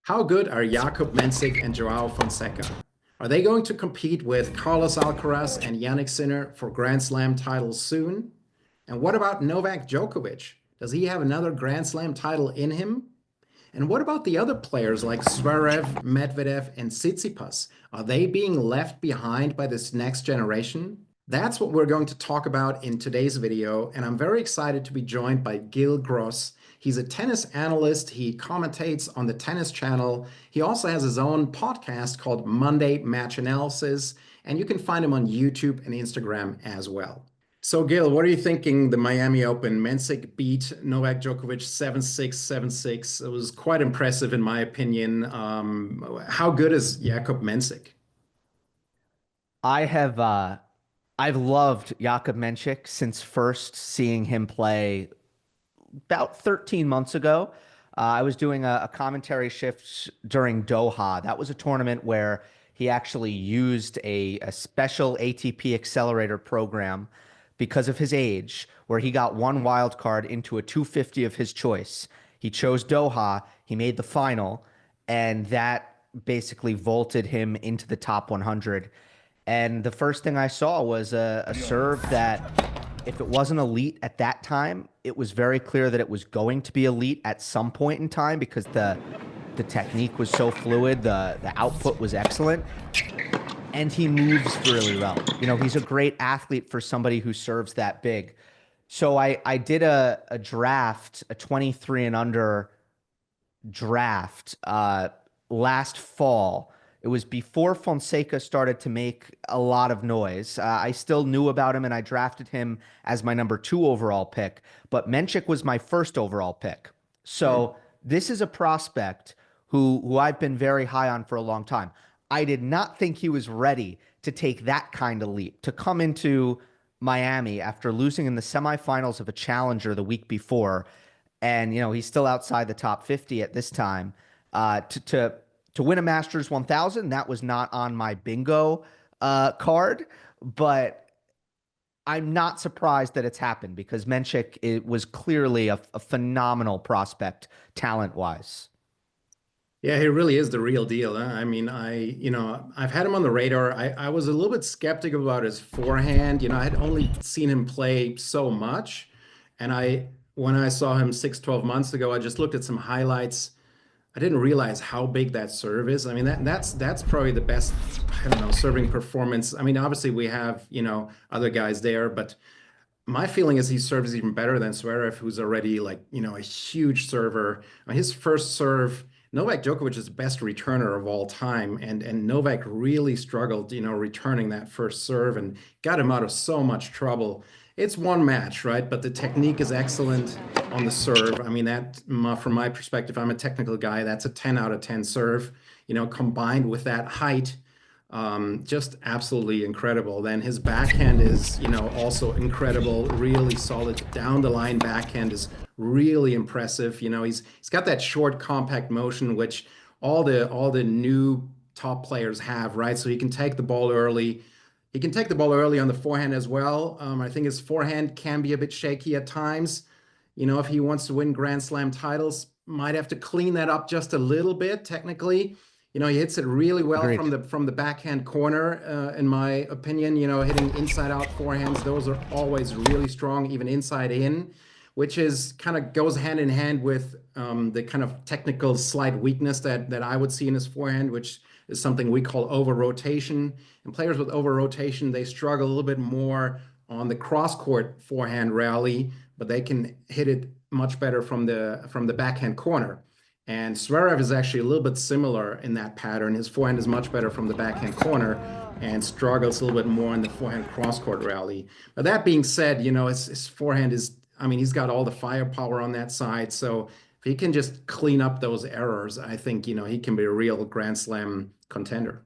How good are Jakub Mensik and Joao Fonseca? Are they going to compete with Carlos Alcaraz and Yannick Sinner for Grand Slam titles soon? And what about Novak Djokovic? Does he have another Grand Slam title in him? And what about the other players like Zverev, Medvedev, and Tsitsipas? Are they being left behind by this next generation? That's what we're going to talk about in today's video, and I'm very excited to be joined by Gill Gross. He's a tennis analyst. He commentates on the Tennis Channel. He also has his own podcast called Monday Match Analysis, and you can find him on YouTube and Instagram as well. So, Gill, what are you thinking? The Miami Open, Mensik beat Novak Djokovic 7-6, 7-6. It was quite impressive in my opinion. How good is Jakub Mensik? I have I've loved Jakub Mensik since first seeing him play about 13 months ago. I was doing a commentary shift during Doha. That was a tournament where he actually used a special ATP accelerator program because of his age, where he got one wild card into a 250 of his choice. He chose Doha, he made the final, and that basically vaulted him into the top 100. And the first thing I saw was a serve that, if it wasn't elite at that time, it was very clear that it was going to be elite at some point in time because the technique was so fluid, the output was excellent, and he moves really well. You know, he's a great athlete for somebody who serves that big. So I did a draft, a 23 and under draft last fall. It was before Fonseca started to make a lot of noise. I still knew about him, and I drafted him as my number 2 overall pick. But Mensik was my first overall pick. So this is a prospect who I've been very high on for a long time. I did not think he was ready to take that kind of leap, to come into Miami after losing in the semifinals of a challenger the week before. And, you know, he's still outside the top 50 at this time. To win a Masters 1000, that was not on my bingo card, but I'm not surprised that it's happened because Mensik, it was clearly a phenomenal prospect talent-wise. Yeah, he really is the real deal. Huh? I mean, I've had him on the radar. I was a little bit skeptical about his forehand. I had only seen him play so much. And when I saw him 6, 12 months ago, I just looked at some highlights. I didn't realize how big that serve is. I mean, that's probably the best, I don't know, serving performance. I mean, obviously we have, other guys there, but my feeling is he serves even better than Zverev, who's already like, a huge server. His first serve, Novak Djokovic is the best returner of all time, and Novak really struggled, returning that first serve and got him out of so much trouble. It's one match, right? But the technique is excellent on the serve. I mean, from my perspective, I'm a technical guy. That's a 10 out of 10 serve, combined with that height. Just absolutely incredible. Then his backhand is, also incredible, really solid. Down the line backhand is really impressive. He's got that short, compact motion, which all the new top players have, right? So he can take the ball early. He can take the ball early on the forehand as well. I think his forehand can be a bit shaky at times. If he wants to win Grand Slam titles, might have to clean that up just a little bit technically. He hits it really well Agreed. from the backhand corner, in my opinion. Hitting inside out forehands, those are always really strong, even inside in, which is kind of goes hand in hand with the kind of technical slight weakness that I would see in his forehand, which is something we call over rotation. And players with over rotation, they struggle a little bit more on the cross court forehand rally, but they can hit it much better from the backhand corner. And Zverev is actually a little bit similar in that pattern. His forehand is much better from the backhand corner and struggles a little bit more in the forehand cross-court rally. But that being said, his forehand is, I mean, he's got all the firepower on that side. So if he can just clean up those errors, I think, he can be a real Grand Slam contender.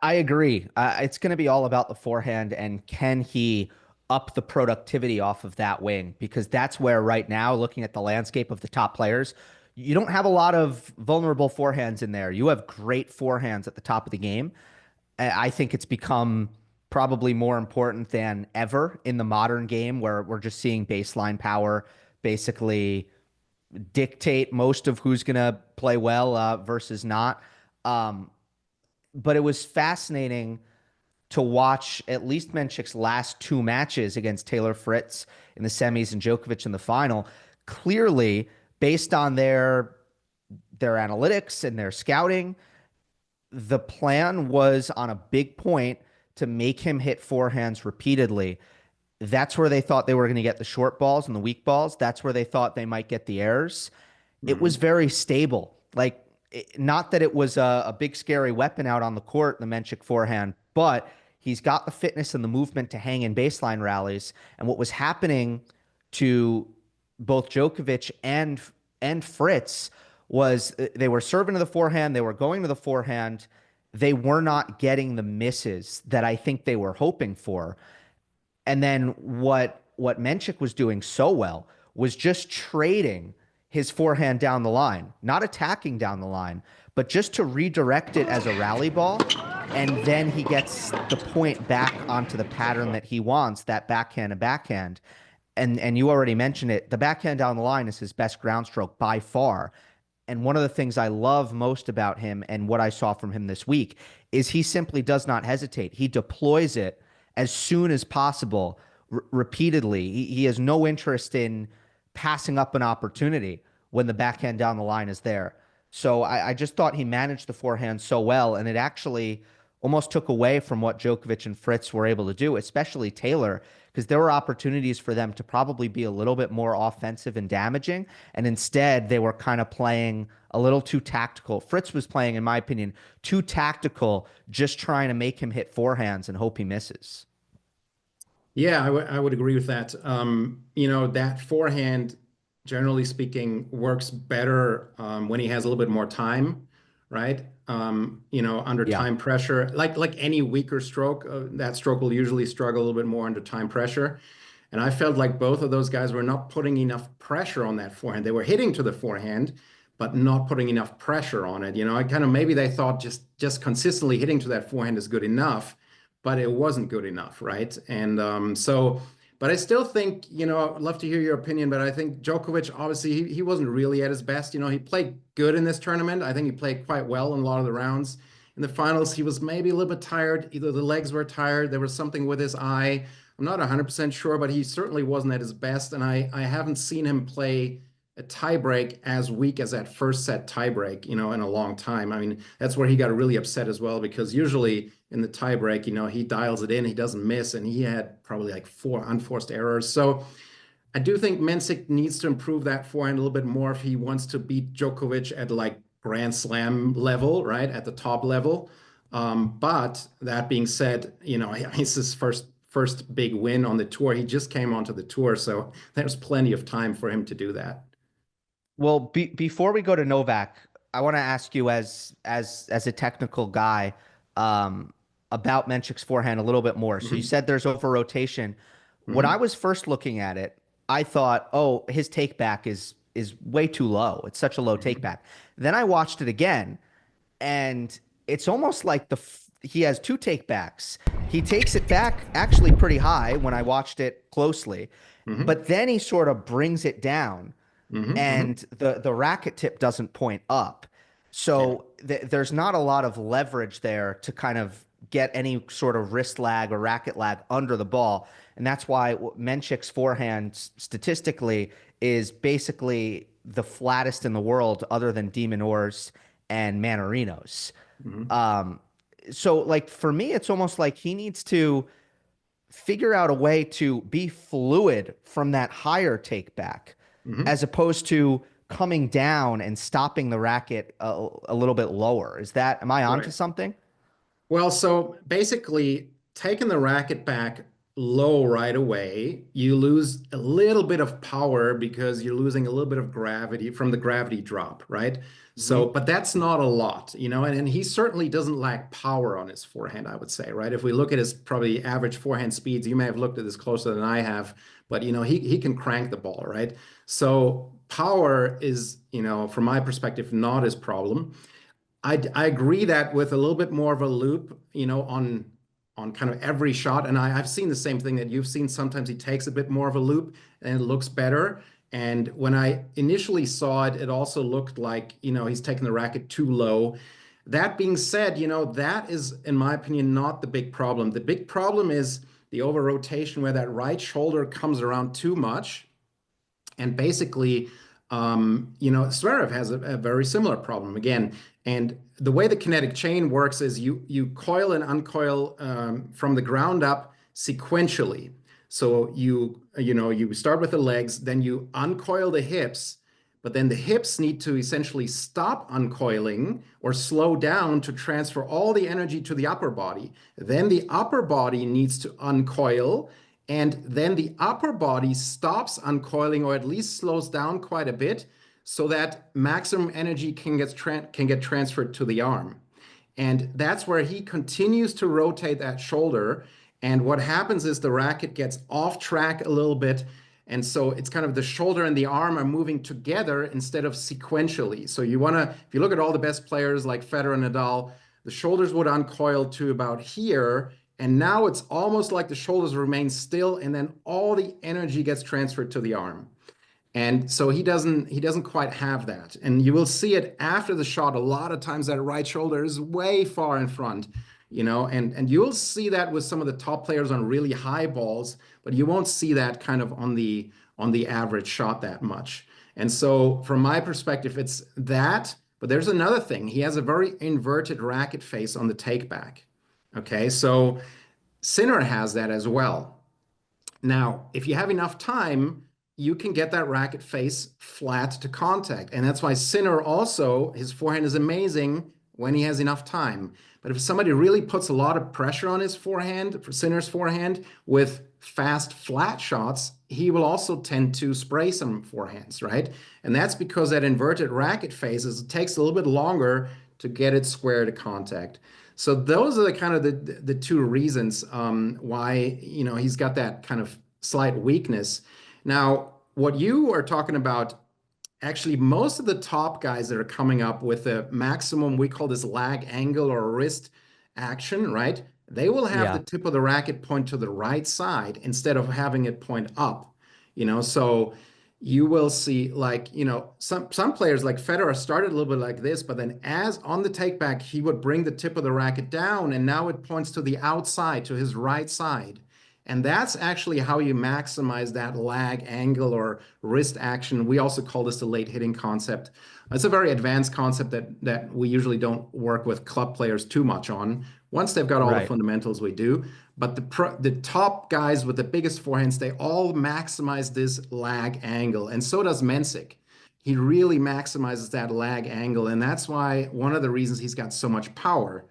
I agree. It's going to be all about the forehand and can he up the productivity off of that wing? Because that's where right now, looking at the landscape of the top players, you don't have a lot of vulnerable forehands in there. You have great forehands at the top of the game. I think it's become probably more important than ever in the modern game where we're just seeing baseline power basically dictate most of who's going to play well versus not. Um, but it was fascinating to watch at least Menchik's last two matches against Taylor Fritz in the semis and Djokovic in the final. Clearly, based on their analytics and their scouting, the plan was on a big point to make him hit forehands repeatedly. That's where they thought they were going to get the short balls and the weak balls. That's where they thought they might get the errors. It was Hmm. very stable. Like, not that it was a big scary weapon out on the court, the Menchik forehand, but he's got the fitness and the movement to hang in baseline rallies. And what was happening to both Djokovic and Fritz was they were serving to the forehand, they were going to the forehand, they were not getting the misses that I think they were hoping for. And then what Menchik was doing so well was just trading his forehand down the line, not attacking down the line, but just to redirect it as a rally ball. And then he gets the point back onto the pattern that he wants, that backhand and backhand. And you already mentioned it. The backhand down the line is his best ground stroke by far. And one of the things I love most about him and what I saw from him this week is he simply does not hesitate. He deploys it as soon as possible, repeatedly. He has no interest in passing up an opportunity when the backhand down the line is there. So I just thought he managed the forehand so well, and it actually almost took away from what Djokovic and Fritz were able to do, especially Taylor, because there were opportunities for them to probably be a little bit more offensive and damaging. And instead, they were kind of playing a little too tactical. Fritz was playing, in my opinion, too tactical, just trying to make him hit forehands and hope he misses. Yeah, I would agree with that. That forehand, generally speaking, works better when he has a little bit more time, right? Under Yeah. time pressure, like any weaker stroke, that stroke will usually struggle a little bit more under time pressure. And I felt like both of those guys were not putting enough pressure on that forehand. They were hitting to the forehand, but not putting enough pressure on it. I kind of maybe they thought just consistently hitting to that forehand is good enough, but it wasn't good enough, right? And but I still think, I'd love to hear your opinion, but I think Djokovic, obviously, he wasn't really at his best. He played good in this tournament. I think he played quite well in a lot of the rounds. In the finals, he was maybe a little bit tired. Either the legs were tired, there was something with his eye. I'm not 100% sure, but he certainly wasn't at his best. And I haven't seen him play a tiebreak as weak as that first set tiebreak, in a long time. I mean, that's where he got really upset as well, because usually in the tiebreak, he dials it in, he doesn't miss, and he had probably like four unforced errors. So I do think Mensik needs to improve that forehand a little bit more if he wants to beat Djokovic at like Grand Slam level, right? At the top level. But that being said, it's his first big win on the tour. He just came onto the tour, so there's plenty of time for him to do that. Well, before we go to Novak, I want to ask you as a technical guy um, about Menchik's forehand a little bit more. So you Hmm. said there's over rotation. When I Hmm. was first looking at it, I thought, oh, his take back is way too low. It's such a low take Hmm. back. Then I watched it again, and it's almost like he has two take backs. He takes it back actually pretty high when I watched it closely, Hmm. but then he sort of brings it down Hmm. Hmm. and the racket tip doesn't point up. Yeah. So there's not a lot of leverage there to kind of get any sort of wrist lag or racket lag under the ball. And that's why Menchik's forehand statistically is basically the flattest in the world other than Demon Orr's and Manarino's. Hmm. Um, so like for me, it's almost like he needs to figure out a way to be fluid from that higher take back Hmm. as opposed to coming down and stopping the racket a little bit lower. Am I onto Right. something? Well, so basically, taking the racket back low right away, you lose a little bit of power because you're losing a little bit of gravity from the gravity drop, right? So, Hmm. but that's not a lot, and he certainly doesn't lack power on his forehand, I would say, right? If we look at his probably average forehand speeds, you may have looked at this closer than I have, but he can crank the ball, right? So power is, from my perspective, not his problem. I agree that with a little bit more of a loop, on kind of every shot, and I've seen the same thing that you've seen. Sometimes he takes a bit more of a loop and it looks better. And when I initially saw it, it also looked like, he's taking the racket too low. That being said, that is, in my opinion, not the big problem. The big problem is the over rotation where that right shoulder comes around too much. And basically, Zverev has a very similar problem again. And the way the kinetic chain works is you coil and uncoil from the ground up sequentially. So you start with the legs, then you uncoil the hips, but then the hips need to essentially stop uncoiling or slow down to transfer all the energy to the upper body. Then the upper body needs to uncoil, and then the upper body stops uncoiling or at least slows down quite a bit so that maximum energy can get transferred to the arm. And that's where he continues to rotate that shoulder. And what happens is the racket gets off track a little bit. And so it's kind of the shoulder and the arm are moving together instead of sequentially. So if you look at all the best players like Federer and Nadal, the shoulders would uncoil to about here. And now it's almost like the shoulders remain still, and then all the energy gets transferred to the arm. And so he doesn't quite have that. And you will see it after the shot. A lot of times that right shoulder is way far in front, and you'll see that with some of the top players on really high balls, but you won't see that kind of on the average shot that much. And so from my perspective, it's that, but there's another thing. He has a very inverted racket face on the take back. Okay, so Sinner has that as well. Now, if you have enough time, you can get that racket face flat to contact. And that's why Sinner also, his forehand is amazing when he has enough time. But if somebody really puts a lot of pressure on his forehand, for Sinner's forehand, with fast, flat shots, he will also tend to spray some forehands, right? And that's because that inverted racket face it takes a little bit longer to get it square to contact. So those are the kind of the two reasons why he's got that kind of slight weakness. Now, what you are talking about, actually, most of the top guys that are coming up with a maximum, we call this lag angle or wrist action, right? They will have the Yeah. tip of the racket point to the right side instead of having it point up. So you will see like, some players like Federer started a little bit like this, but then as on the take back, he would bring the tip of the racket down and now it points to the outside, to his right side. And that's actually how you maximize that lag angle or wrist action. We also call this the late hitting concept. It's a very advanced concept that we usually don't work with club players too much on. Once they've got all the Right. fundamentals, we do. But the top guys with the biggest forehands, they all maximize this lag angle. And so does Mensik. He really maximizes that lag angle. And that's why one of the reasons he's got so much power.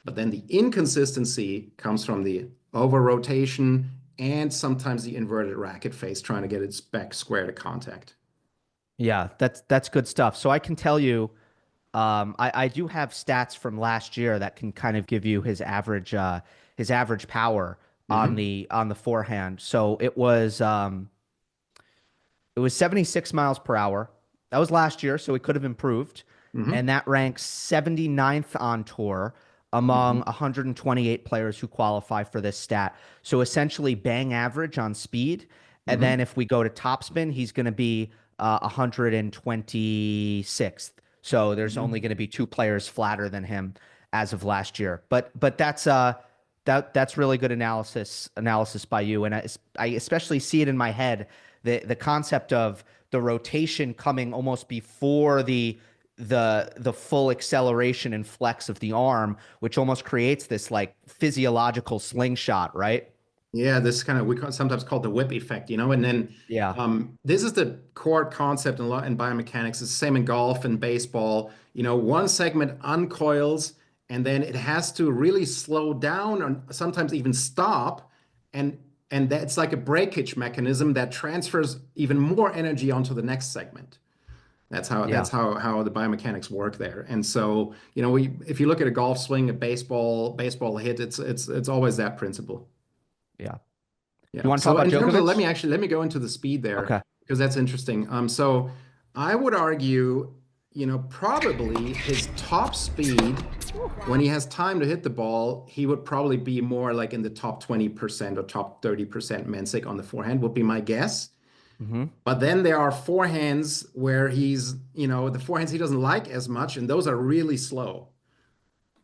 But then the inconsistency comes from the over rotation and sometimes the inverted racket face trying to get its back square to contact. Yeah, that's good stuff. So I can tell you, I do have stats from last year that can kind of give you his average power on Hmm. the forehand. So it was 76 miles per hour. That was last year, so it could have improved. Hmm. And that ranks 79th on tour among Hmm. 128 players who qualify for this stat. So essentially, bang average on speed. And then Hmm. if we go to topspin, he's going to be 126th. So there's only Hmm. going to be two players flatter than him as of last year. But that's really good analysis by you. And I especially see it in my head, the concept of the rotation coming almost before the full acceleration and flex of the arm, which almost creates this like physiological slingshot, right? Yeah, this kind of sometimes called the whip effect, and then Yeah. this is the core concept in biomechanics. It's the same in golf and baseball. One segment uncoils and then it has to really slow down or sometimes even stop, and that's like a breakage mechanism that transfers even more energy onto the next segment. That's how Yeah. the biomechanics work there. And so, if you look at a golf swing, a baseball hit, it's always that principle. Yeah. You Yeah. want to talk So about in terms of Djokovic? let me go into the speed there Okay. because that's interesting. So I would argue, probably his top speed when he has time to hit the ball, he would probably be more like in the top 20% or top 30% Mensik on the forehand would be my guess. Hmm. But then there are forehands where the forehands he doesn't like as much, and those are really slow.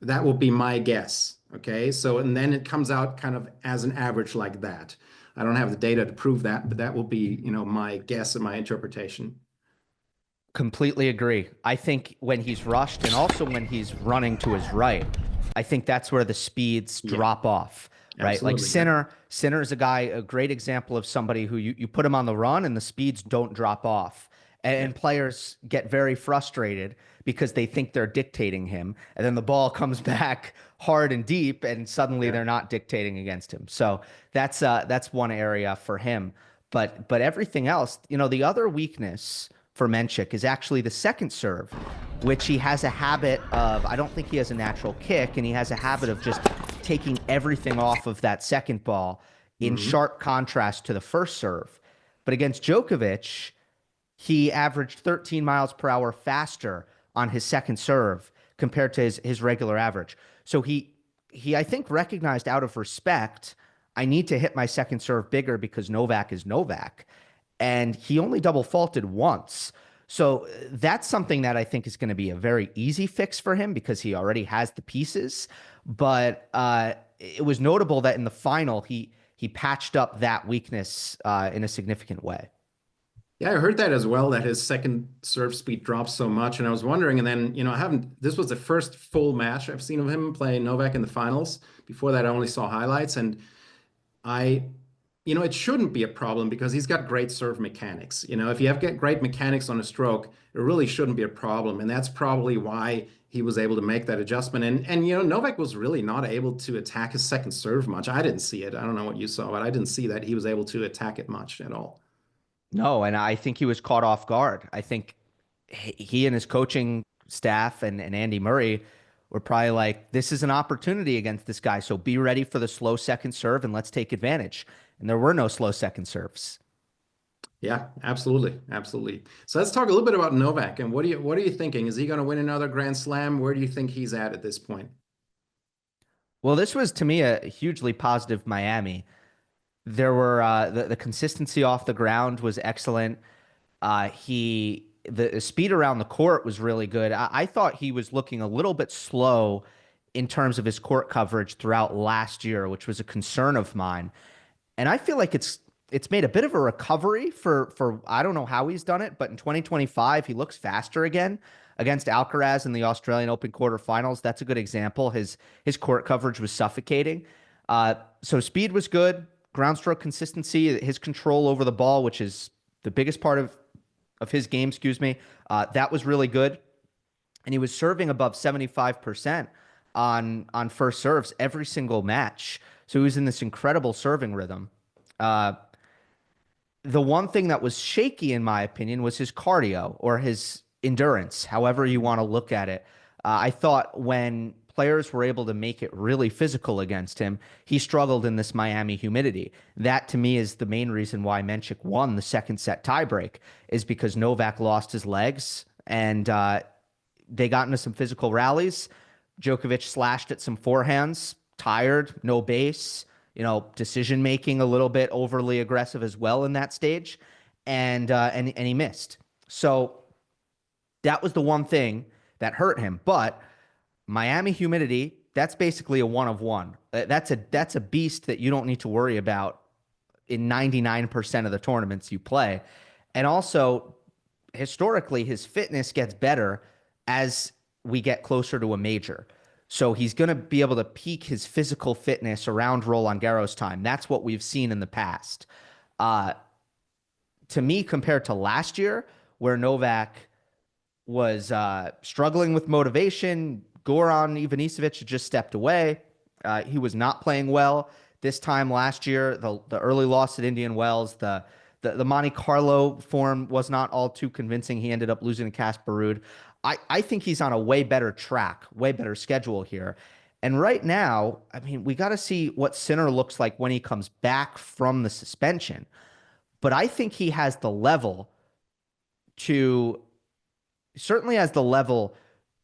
That would be my guess. Okay. So, and then it comes out kind of as an average like that. I don't have the data to prove that, but that will be, my guess and my interpretation. Completely agree. I think when he's rushed and also when he's running to his right, I think that's where the speeds Yeah, drop off, right? Like absolutely. Yeah. Sinner is a guy, a great example of somebody who you put him on the run and the speeds don't drop off. Yeah. And players get very frustrated because they think they're dictating him. And then the ball comes back hard and deep, and suddenly Yeah. they're not dictating against him. So that's one area for him. But everything else, the other weakness for Mensik is actually the second serve, which he has a habit of. I don't think he has a natural kick, and he has a habit of just taking everything off of that second ball in Hmm. sharp contrast to the first serve. But against Djokovic, he averaged 13 miles per hour faster on his second serve compared to his regular average. So he I think recognized out of respect, I need to hit my second serve bigger because Novak is Novak. And he only double faulted once. So that's something that I think is going to be a very easy fix for him because he already has the pieces. But it was notable that in the final he patched up that weakness in a significant way. Yeah, I heard that as well, that his second serve speed drops so much. And I was wondering, and then, this was the first full match I've seen of him play Novak in the finals. Before that, I only saw highlights. And I, it shouldn't be a problem because he's got great serve mechanics. If you have get great mechanics on a stroke, it really shouldn't be a problem. And that's probably why he was able to make that adjustment. And Novak was really not able to attack his second serve much. I didn't see it. I don't know what you saw, but I didn't see that he was able to attack it much at all. No, and I think he was caught off guard. I think he and his coaching staff and Andy Murray were probably like, this is an opportunity against this guy. So be ready for the slow second serve and let's take advantage. And there were no slow second serves. Yeah, absolutely, absolutely. So let's talk a little bit about Novak and what are you thinking? Is he going to win another Grand Slam? Where do you think he's at this point? Well, this was to me a hugely positive Miami. There were the consistency off the ground was excellent. The speed around the court was really good. I thought he was looking a little bit slow in terms of his court coverage throughout last year, which was a concern of mine. And I feel like it's made a bit of a recovery for I don't know how he's done it, but in 2025 he looks faster again against Alcaraz in the Australian Open quarterfinals. That's a good example. His court coverage was suffocating. So speed was good, ground stroke consistency, his control over the ball, which is the biggest part of his game, excuse me. That was really good. And he was serving above 75% on first serves every single match. So he was in this incredible serving rhythm. Uh, the one thing that was shaky, in my opinion, was his cardio or his endurance, however you want to look at it. I thought when players were able to make it really physical against him, he struggled in this Miami humidity. That to me is the main reason why Mensik won the second set tiebreak, is because Novak lost his legs and they got into some physical rallies. Djokovic slashed at some forehands, tired, no base, decision making a little bit overly aggressive as well in that stage, and he missed. So that was the one thing that hurt him. But Miami humidity, that's basically a one of one. That's a beast that you don't need to worry about in 99% of the tournaments you play. And also, historically, his fitness gets better as we get closer to a major. So he's going to be able to peak his physical fitness around Roland Garros time. That's what we've seen in the past. Uh, to me, compared to last year, where Novak was struggling with motivation, Goran Ivanisevic had just stepped away. He was not playing well this time last year. The early loss at Indian Wells, the Monte Carlo form was not all too convincing. He ended up losing to Casper Ruud. I think he's on a way better track, way better schedule here. And right now, I mean, we got to see what Sinner looks like when he comes back from the suspension. But I think he has the level to certainly has the level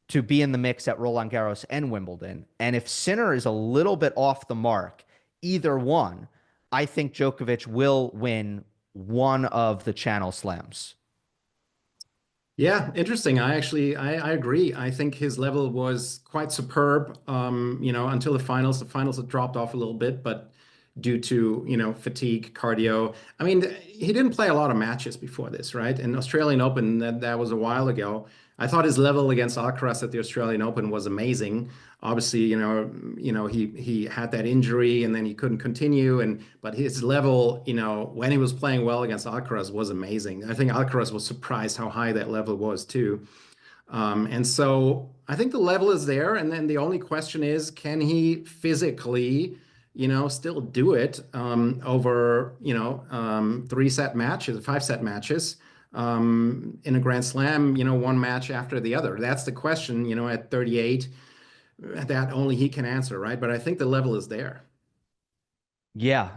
to be in the mix at Roland Garros and Wimbledon. And if Sinner is a little bit off the mark, either one, I think Djokovic will win one of the channel slams. Yeah, interesting. I agree. I think his level was quite superb. Until the finals. The finals had dropped off a little bit, but due to, fatigue, cardio. I mean, he didn't play a lot of matches before this, right? In Australian Open, that was a while ago. I thought his level against Alcaraz at the Australian Open was amazing. Obviously, he had that injury and then he couldn't continue. But his level, when he was playing well against Alcaraz was amazing. I think Alcaraz was surprised how high that level was too. And so I think the level is there. And then the only question is, can he physically, still do it over, three-set matches, five-set matches in a Grand Slam, one match after the other? That's the question, at 38, that only he can answer, right? But I think the level is there. Yeah,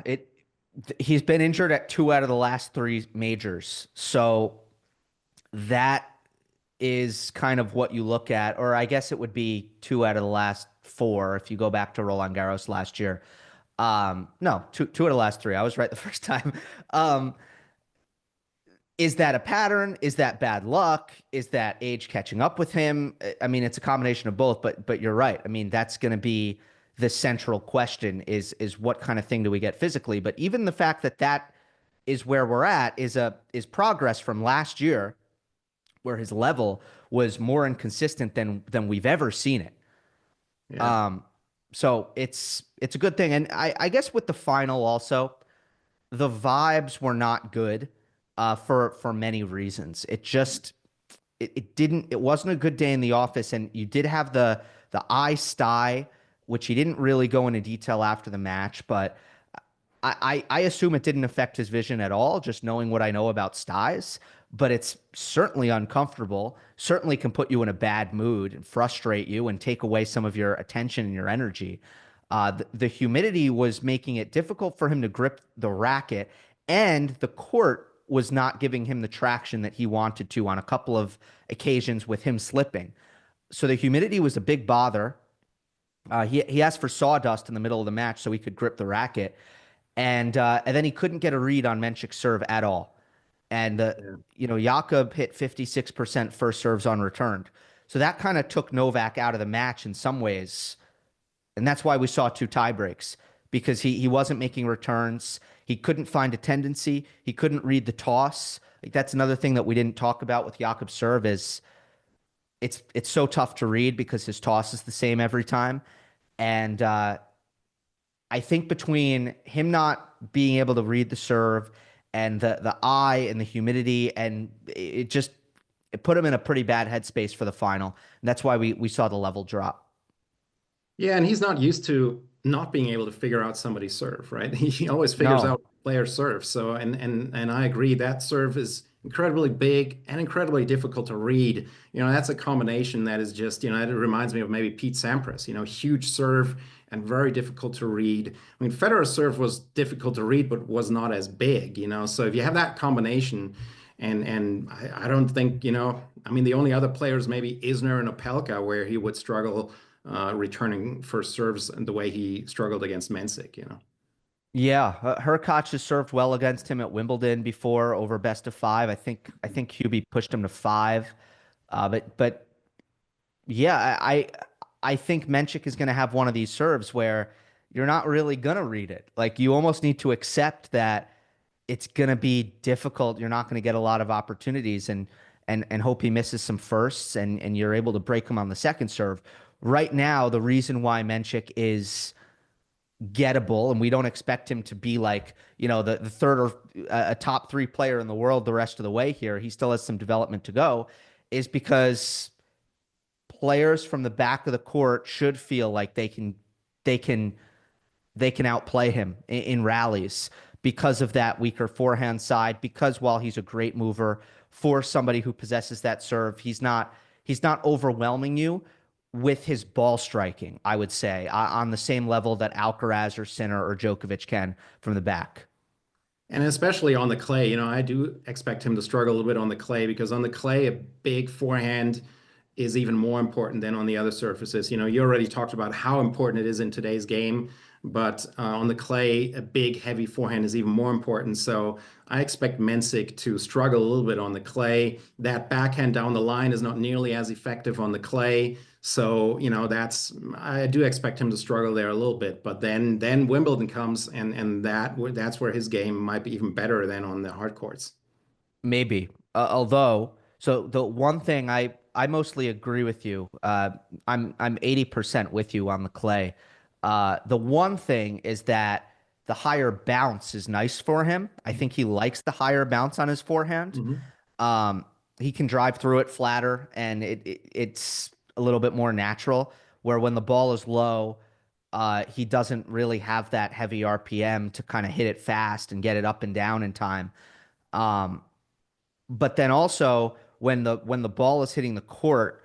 he's been injured at two out of the last three majors. So that is kind of what you look at, or I guess it would be two out of the last four if you go back to Roland Garros last year. No, two out of the last three. I was right the first time. Um, is that a pattern? Is that bad luck? Is that age catching up with him? I mean, it's a combination of both, but you're right. I mean, that's going to be the central question is what kind of thing do we get physically? But even the fact that that is where we're at is progress from last year where his level was more inconsistent than we've ever seen it. Yeah. Um, so it's a good thing. And I guess with the final also, the vibes were not good for many reasons. It wasn't a good day in the office, and you did have the eye sty, which he didn't really go into detail after the match, but I assume it didn't affect his vision at all, just knowing what I know about styes. But it's certainly uncomfortable, certainly can put you in a bad mood and frustrate you and take away some of your attention and your energy. The humidity was making it difficult for him to grip the racket, and the court was not giving him the traction that he wanted to on a couple of occasions with him slipping. So the humidity was a big bother. He asked for sawdust in the middle of the match so he could grip the racket, and then he couldn't get a read on Menchik's serve at all. And Yeah. Jakub hit 56% first serves unreturned. So that kind of took Novak out of the match in some ways. And that's why we saw two tie breaks because he wasn't making returns. He couldn't find a tendency. He couldn't read the toss. Like that's another thing that we didn't talk about with Jakub's serve is it's so tough to read because his toss is the same every time. And I think between him not being able to read the serve and the eye and the humidity, and it put him in a pretty bad headspace for the final. And that's why we saw the level drop. Yeah, and he's not used to not being able to figure out somebody's serve, right? He always figures No. out player's serve. So, and I agree that serve is incredibly big and incredibly difficult to read. That's a combination that is just, it reminds me of maybe Pete Sampras, huge serve and very difficult to read. I mean, Federer's serve was difficult to read, but was not as big, So if you have that combination, and I don't think, I mean, the only other players maybe Isner and Opelka where he would struggle returning first serves and the way he struggled against Mensik. Yeah, Hurkacz has served well against him at Wimbledon before over best of five. I think Hubie pushed him to five. But yeah, I think Menchik is going to have one of these serves where you're not really going to read it. Like you almost need to accept that it's going to be difficult. You're not going to get a lot of opportunities and hope he misses some firsts and you're able to break him on the second serve. Right now, the reason why Menchik is gettable and we don't expect him to be like, the third or a top three player in the world the rest of the way here. He still has some development to go is because players from the back of the court should feel like they can they can outplay him in rallies because of that weaker forehand side. Because while he's a great mover for somebody who possesses that serve, he's not overwhelming you with his ball striking, I would say, on the same level that Alcaraz or Sinner or Djokovic can from the back. And especially on the clay, I do expect him to struggle a little bit on the clay because on the clay, a big forehand is even more important than on the other surfaces. You already talked about how important it is in today's game. but on the clay, a big, heavy forehand is even more important. So I expect Mensik to struggle a little bit on the clay. That backhand down the line is not nearly as effective on the clay. So, that's I do expect him to struggle there a little bit. But then Wimbledon comes and that's where his game might be even better than on the hard courts. Maybe. Although, so the one thing I mostly agree with you. I'm 80% with you on the clay. The one thing is that the higher bounce is nice for him. I think he likes the higher bounce on his forehand. Mhm. Um, he can drive through it flatter, and it's a little bit more natural. Where when the ball is low, he doesn't really have that heavy RPM to kind of hit it fast and get it up and down in time. Um, but then also when the ball is hitting the court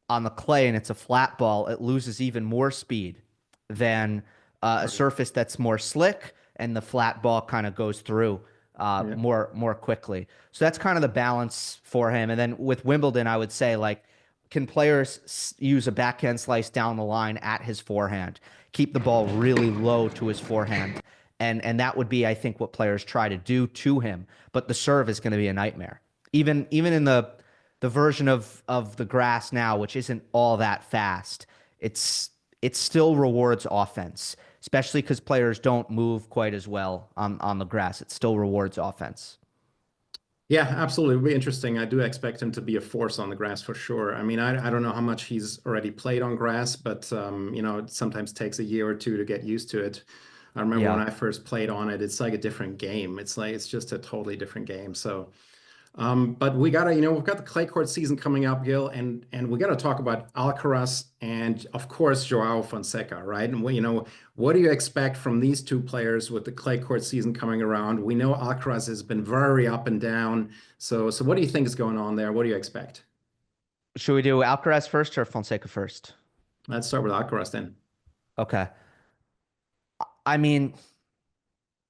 on the clay and it's a flat ball, it loses even more speed than a Right. surface that's more slick and the flat ball kind of goes through Yeah. more quickly. So that's kind of the balance for him. And then with Wimbledon, I would say like, can players use a backhand slice down the line at his forehand, keep the ball really low to his forehand, and that would be, I think, what players try to do to him. But the serve is going to be a nightmare. Even in the version of the grass now, which isn't all that fast, it's it still rewards offense, especially because players don't move quite as well on the grass. It still rewards offense. Yeah, absolutely. It'll be interesting. I do expect him to be a force on the grass for sure. I mean, I don't know how much he's already played on grass, but it sometimes takes a year or two to get used to it. I remember when Yeah. I first played on it, it's like a different game. It's just a totally different game. So but we've got the clay court season coming up, Gil, and we gotta talk about Alcaraz and of course Joao Fonseca, right? And what do you expect from these two players with the clay court season coming around? We know Alcaraz has been very up and down. So what do you think is going on there? What do you expect? Should we do Alcaraz first or Fonseca first? Let's start with Alcaraz then. Okay. I mean,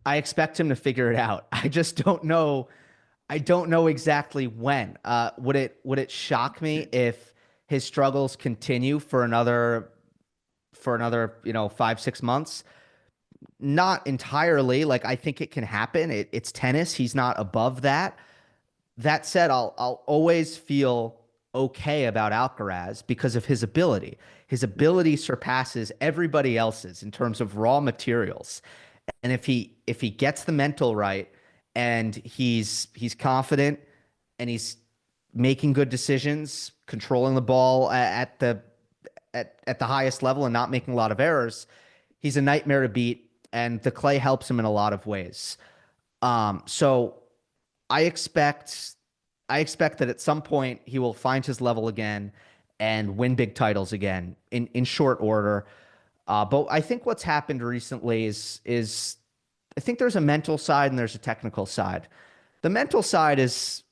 I expect him to figure it out. I just don't know. I don't know exactly when. Would it shock me if his struggles continue for another 5 6 months? Not entirely. Like I think it can happen. It's tennis. He's not above that. That said, I'll always feel okay about Alcaraz because of his ability. His ability surpasses everybody else's in terms of raw materials. And if he gets the mental right and he's confident and he's making good decisions, controlling the ball at the highest level and not making a lot of errors, he's a nightmare to beat. And the clay helps him in a lot of ways. So I expect I expect that at some point he will find his level again and win big titles again in short order. But I think what's happened recently is I think there's a mental side and there's a technical side. The mental side is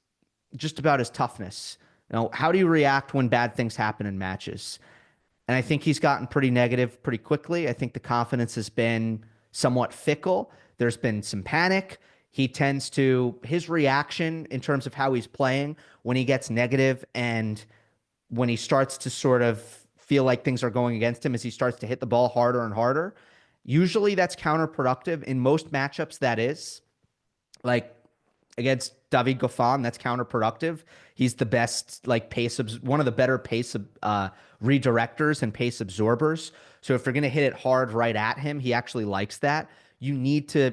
just about his toughness. How do you react when bad things happen in matches? And I think he's gotten pretty negative pretty quickly. I think the confidence has been somewhat fickle. There's been some panic. His reaction in terms of how he's playing when he gets negative and when he starts to sort of feel like things are going against him as he starts to hit the ball harder and harder. Usually that's counterproductive. In most matchups, that is. Like against David Goffin, that's counterproductive. He's the best, like one of the better pace redirectors and pace absorbers. So if you're going to hit it hard right at him, he actually likes that. You need to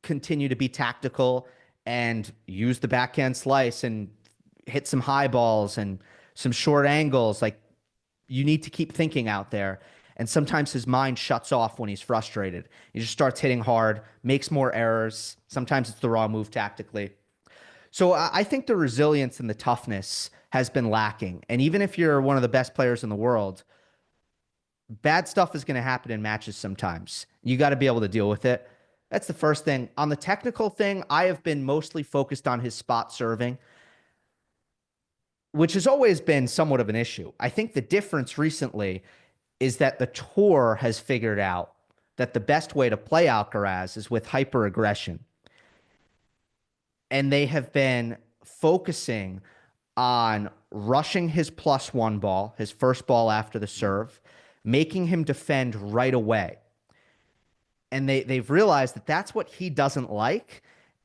continue to be tactical and use the backhand slice and hit some high balls and some short angles. Like you need to keep thinking out there. And sometimes his mind shuts off when he's frustrated. He just starts hitting hard, makes more errors. Sometimes it's the wrong move tactically. So I think the resilience and the toughness has been lacking. And even if you're one of the best players in the world, bad stuff is going to happen in matches sometimes. You got to be able to deal with it. That's the first thing. On the technical thing, I have been mostly focused on his spot serving, which has always been somewhat of an issue. I think the difference recently is that the tour has figured out that the best way to play Alcaraz is with hyper aggression. And they have been focusing on rushing his plus one ball, his first ball after the serve, making him defend right away. and they've realized that that's what he doesn't like.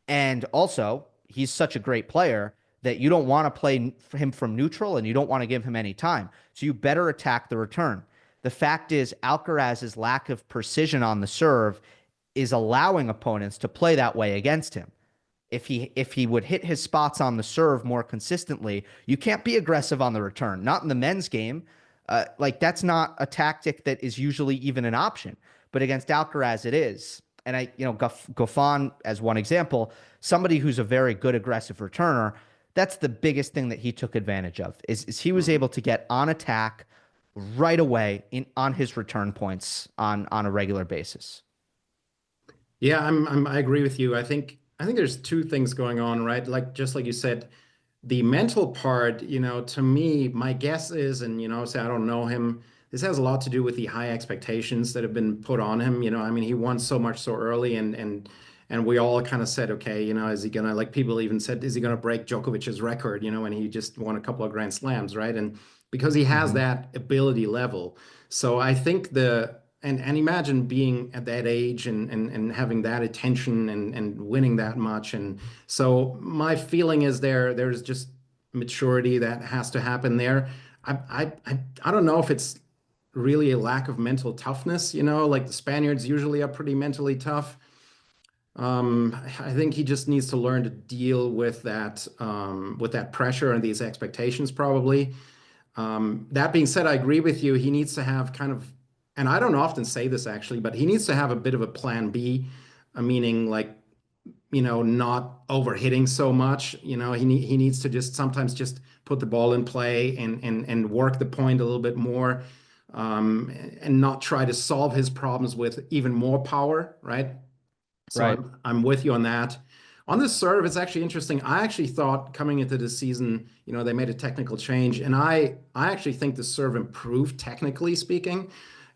And also, he's such a great player that you don't want to play him from neutral and you don't want to give him any time. So you better attack the return. The fact is, Alcaraz's lack of precision on the serve is allowing opponents to play that way against him. If he would hit his spots on the serve more consistently, you can't be aggressive on the return. Not in the men's game. Like that's not a tactic that is usually even an option. But against Alcaraz, it is. And Goffin as one example, somebody who's a very good aggressive returner. That's the biggest thing that he took advantage of is he was able to get on attack right away on his return points on a regular basis. Yeah, I agree with you. I think there's two things going on, right? Like just like you said, the mental part, to me, my guess is, and say I don't know him, this has a lot to do with the high expectations that have been put on him. I mean, he won so much so early, and we all kind of said, okay, is he gonna, like people even said, is he gonna break Djokovic's record? When he just won a couple of Grand Slams, right? And because he has Hmm. that ability level, so I think and imagine being at that age and having that attention and winning that much. And so my feeling is there's just maturity that has to happen there. I don't know if it's really a lack of mental toughness, like the Spaniards usually are pretty mentally tough. I think he just needs to learn to deal with that pressure and these expectations probably. That being said, I agree with you. He needs to have kind of, and I don't often say this actually, but he needs to have a bit of a plan B, meaning like, not overhitting so much. He needs to just sometimes just put the ball in play and work the point a little bit more, and not try to solve his problems with even more power, right? So Right. I'm with you on that. On the serve, it's actually interesting. I actually thought coming into the season, they made a technical change, and I actually think the serve improved technically speaking.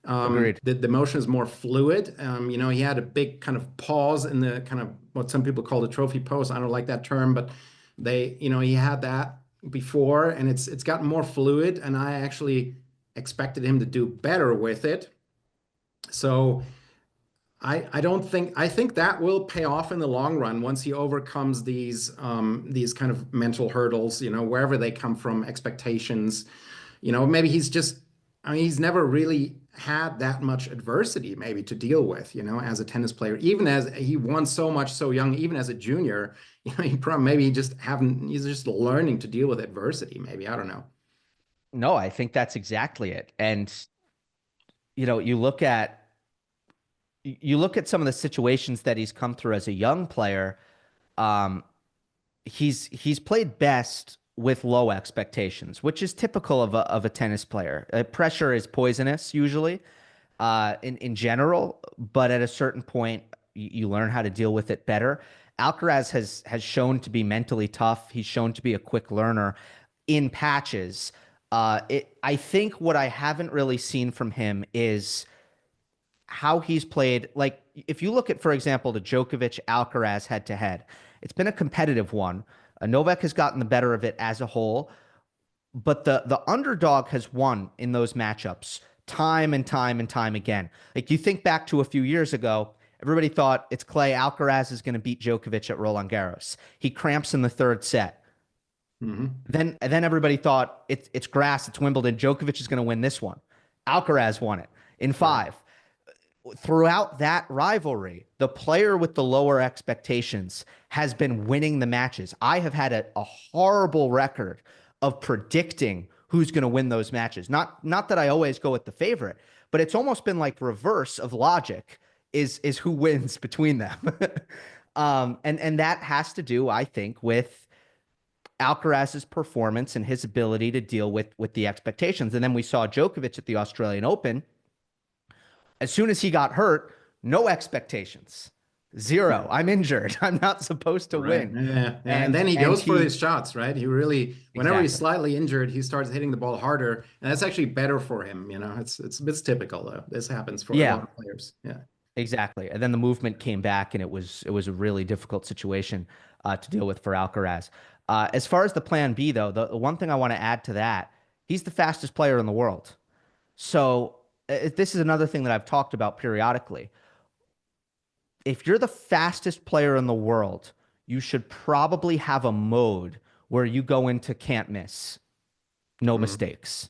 Agreed. The motion is more fluid. He had a big kind of pause in the kind of what some people call the trophy pose. I don't like that term, but he had that before, and it's gotten more fluid, and I actually expected him to do better with it. So. I don't think I think that will pay off in the long run once he overcomes these kind of mental hurdles, wherever they come from, expectations. Maybe he's just I mean he's never really had that much adversity maybe to deal with, as a tennis player. Even as he won so much so young, even as a junior, maybe he's just learning to deal with adversity, maybe. I don't know. No, I think that's exactly it. And you know, you look at some of the situations that he's come through as a young player. Um, he's played best with low expectations, which is typical of a tennis player. Pressure is poisonous usually, in general, but at a certain point, you learn how to deal with it better. Alcaraz has shown to be mentally tough. He's shown to be a quick learner in patches. I think what I haven't really seen from him is how he's played. Like if you look at, for example, the Djokovic Alcaraz head to head, it's been a competitive one. Novak has gotten the better of it as a whole, but the underdog has won in those matchups time and time and time again. Like you think back to a few years ago, everybody thought it's Clay Alcaraz is going to beat Djokovic at Roland Garros. He cramps in the third set. Hmm. Then everybody thought it's grass, it's Wimbledon. Djokovic is going to win this one. Alcaraz won it in Right. five. Throughout that rivalry, the player with the lower expectations has been winning the matches. I have had a horrible record of predicting who's going to win those matches. Not that I always go with the favorite, but it's almost been like reverse of logic is who wins between them. And that has to do, I think, with Alcaraz's performance and his ability to deal with the expectations. And then we saw Djokovic at the Australian Open as soon as he got hurt, no expectations. Zero. I'm injured. I'm not supposed to Right. win. Yeah. Yeah. And And then he and goes for he his shots, right? He really, whenever he's exactly. slightly injured, he starts hitting the ball harder, and that's actually better for him. It's typical though. This happens for a lot Yeah, of players. Yeah. exactly. And then the movement came back and it was a really difficult situation to deal with for Alcaraz. As far as the plan B though, the one thing I want to add to that, he's the fastest player in the world. So this is another thing that I've talked about periodically. if you're the fastest player in the world, you should probably have a mode where you go into can't miss, no Mhm. mistakes.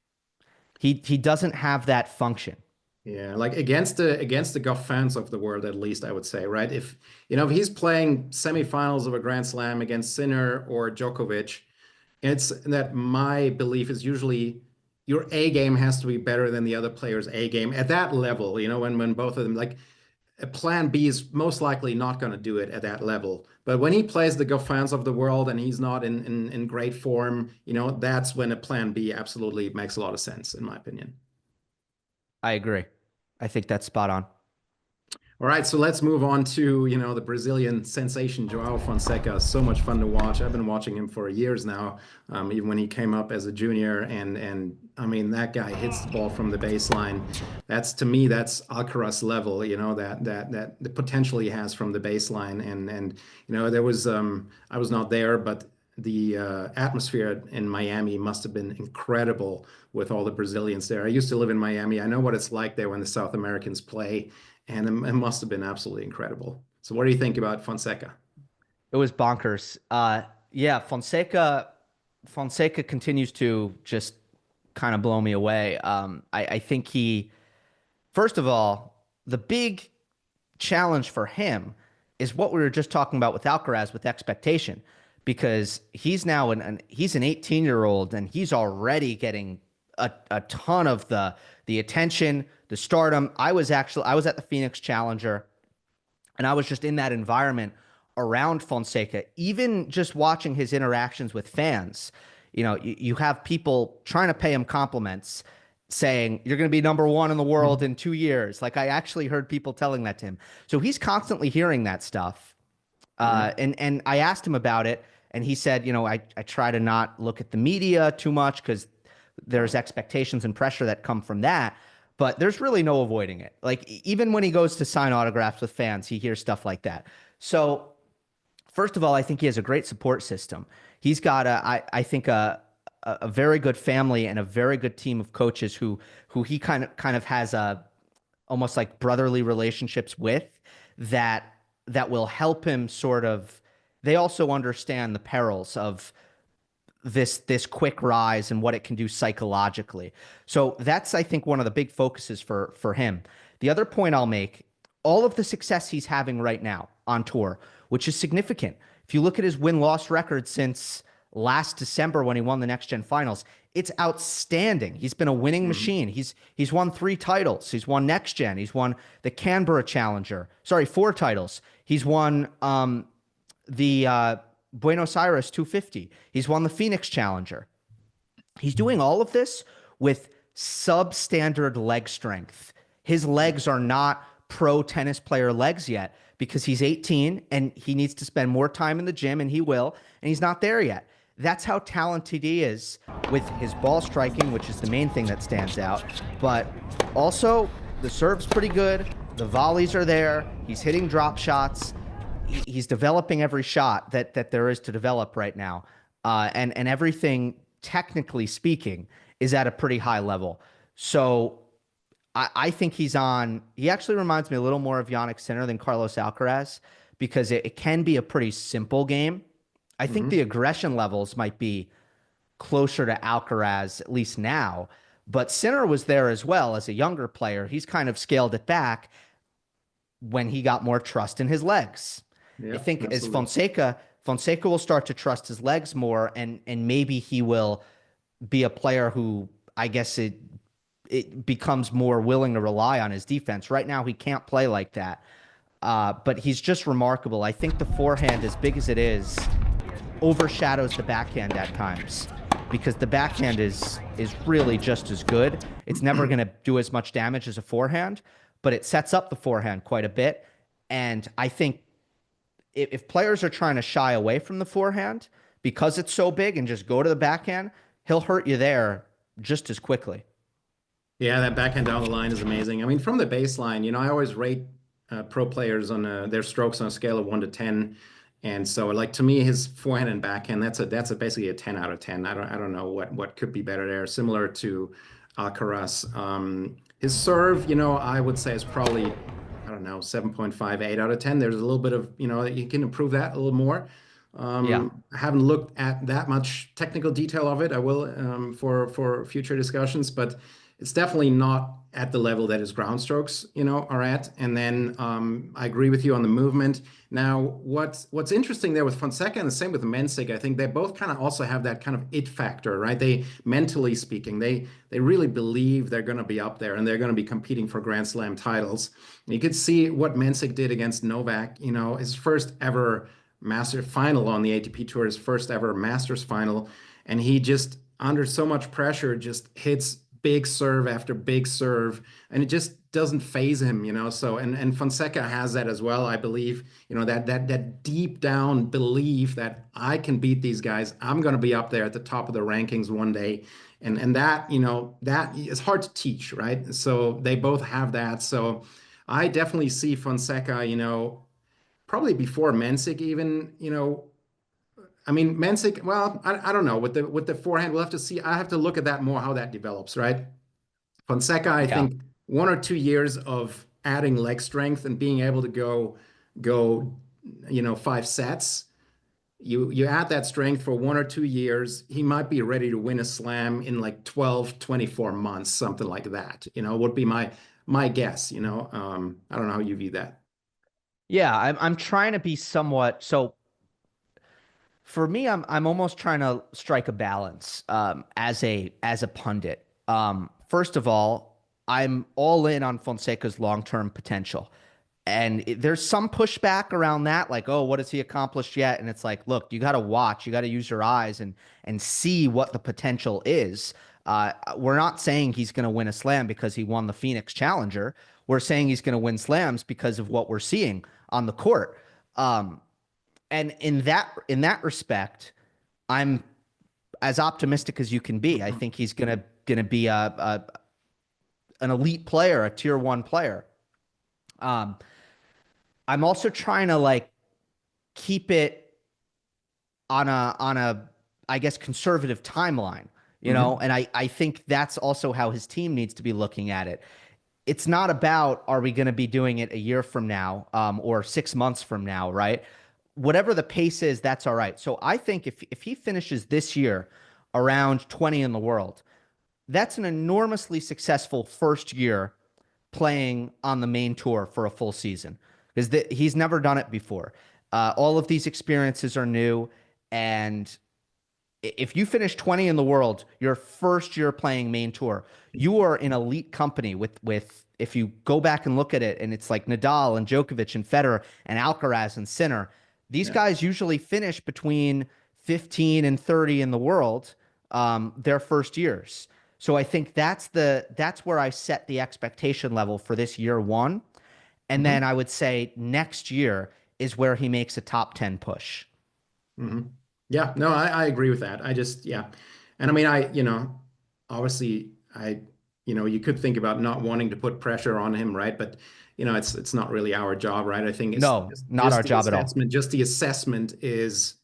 He doesn't have that function. Yeah, like against the Goffins of the world, at least I would say, right? If if he's playing semifinals of a Grand Slam against Sinner or Djokovic, it's that my belief is usually your A game has to be better than the other player's A game at that level. When both of them like a plan B is most likely not going to do it at that level. But when he plays the Goffins of the world and he's not in great form, that's when a plan B absolutely makes a lot of sense, in my opinion. I agree. I think that's spot on. All right, so let's move on to, the Brazilian sensation, Joao Fonseca. So much fun to watch. I've been watching him for years now, even when he came up as a junior. And I mean, that guy hits the ball from the baseline. To me, that's Alcaraz level, that the potential he has from the baseline. And there was I was not there, but the atmosphere in Miami must have been incredible with all the Brazilians there. I used to live in Miami. I know what it's like there when the South Americans play and it must have been absolutely incredible. So, what do you think about Fonseca? It was bonkers. Yeah, Fonseca continues to just kind of blow me away. I think first of all, the big challenge for him is what we were just talking about with Alcaraz with expectation, because he's now he's an 18-year-old and he's already getting a ton of the attention, the stardom. I was at the Phoenix Challenger and I was just in that environment around Fonseca, even just watching his interactions with fans. You have people trying to pay him compliments saying you're going to be number one in the world in 2 years. Like I actually heard people telling that to him. So he's constantly hearing that stuff. Yeah. And I asked him about it, and he said, I try to not look at the media too much because there's expectations and pressure that come from that. But there's really no avoiding it. Like even when he goes to sign autographs with fans, he hears stuff like that. So first of all, I think he has a great support system. He's got I think a very good family and a very good team of coaches who he kind of has a almost like brotherly relationships with that will help him sort of. They also understand the perils of this quick rise and what it can do psychologically. So that's I think one of the big focuses for him. The other point I'll make, all of the success he's having right now on tour, which is significant. If you look at his win-loss record since last December when he won the Next Gen Finals, it's outstanding. He's been a winning Mhm. machine. He's won 3 titles. He's won Next Gen. He's won the Canberra Challenger. Sorry, 4 titles. He's won the Buenos Aires 250. He's won the Phoenix Challenger. He's doing all of this with substandard leg strength. His legs are not pro tennis player legs yet because he's 18 and he needs to spend more time in the gym, and he will, and he's not there yet. That's how talented he is with his ball striking, which is the main thing that stands out. But also, the serve's pretty good. The volleys are there. He's hitting drop shots. He's developing every shot that there is to develop right now, and everything technically speaking is at a pretty high level. So I think he's on. He actually reminds me a little more of Yannick Sinner than Carlos Alcaraz because it can be a pretty simple game. I think the Mhm. aggression levels might be closer to Alcaraz, at least now. But Sinner was there as well as a younger player. He's kind of scaled it back when he got more trust in his legs. I Yeah, think as absolutely. Fonseca will start to trust his legs more, and maybe he will be a player who I guess it becomes more willing to rely on his defense. Right now, he can't play like that. But he's just remarkable. I think the forehand, as big as it is, overshadows the backhand at times because the backhand is really just as good. It's never going to do as much damage as a forehand, but it sets up the forehand quite a bit. And I think if players are trying to shy away from the forehand because it's so big and just go to the backhand, he'll hurt you there just as quickly. Yeah, that backhand down the line is amazing. I mean, from the baseline, I always rate pro players on their strokes on a scale of 1 to 10, and so like to me, his forehand and backhand that's basically a 10 out of 10. I don't know what could be better there. Similar to Alcaraz, his serve, I would say is probably I don't don't know, 7.5, 8 out of 10. There's a little bit of, you can improve that a little more. Yeah. I haven't looked at that much technical detail of it. I will for future discussions, but it's definitely not at the level that his ground strokes, are at. And then I agree with you on the movement. Now, what's interesting there with Fonseca and the same with Mensik, I think they both kind of also have that kind of it factor, right? They mentally speaking, they really believe they're going to be up there and they're going to be competing for Grand Slam titles. And you could see what Mensik did against Novak, his first ever Master final on the ATP Tour, his first ever Masters final, and he just under so much pressure just hits big serve after big serve, and it just doesn't phase him, So and Fonseca has that as well, I believe. That deep down belief that I can beat these guys. I'm going to be up there at the top of the rankings one day, and that that is hard to teach, right? So they both have that. So I definitely see Fonseca, probably before Mensik even, I mean Mensik, well, I don't know with the forehand, we'll have to see. I have to look at that more how that develops, right? Fonseca, I Yeah. think 1 or 2 years of adding leg strength and being able to go 5 sets. You add that strength for 1 or 2 years, he might be ready to win a slam in like 12, 24 months, something like that. Would be my guess, I don't know how you view that. Yeah, I'm trying to be somewhat so for me, I'm almost trying to strike a balance as a pundit. First of all, I'm all in on Fonseca's long-term potential. And there's some pushback around that, like, oh, what has he accomplished yet? And it's like, look, you got to watch, you got to use your eyes and see what the potential is. We're not saying he's going to win a slam because he won the Phoenix Challenger. We're saying he's going to win slams because of what we're seeing on the court. And in that respect, I'm as optimistic as you can be. I think he's gonna be a an elite player, a tier one player. Um, I'm also trying to like keep it on a I guess conservative timeline, Hmm. and I think that's also how his team needs to be looking at it. It's not about are we going to be doing it a year from now, or 6 months from now, right? Whatever the pace is, that's all right. So I think if he finishes this year around 20 in the world, that's an enormously successful first year playing on the main tour for a full season because he's never done it before. All of these experiences are new, and if you finish 20 in the world, your first year playing main tour, you are in elite company with if you go back and look at it, and it's like Nadal and Djokovic and Federer and Alcaraz and Sinner. These Yeah. guys usually finish between 15 and 30 in the world, their first years. So I think that's where I set the expectation level for this year one. And then Hmm. I would say next year is where he makes a top 10 push. Hmm. Yeah, no, I agree with that. I just, yeah. And I mean, obviously you could think about not wanting to put pressure on him, right? But, it's not really our job, right? I think it's No, just, not our job at all. just the assessment is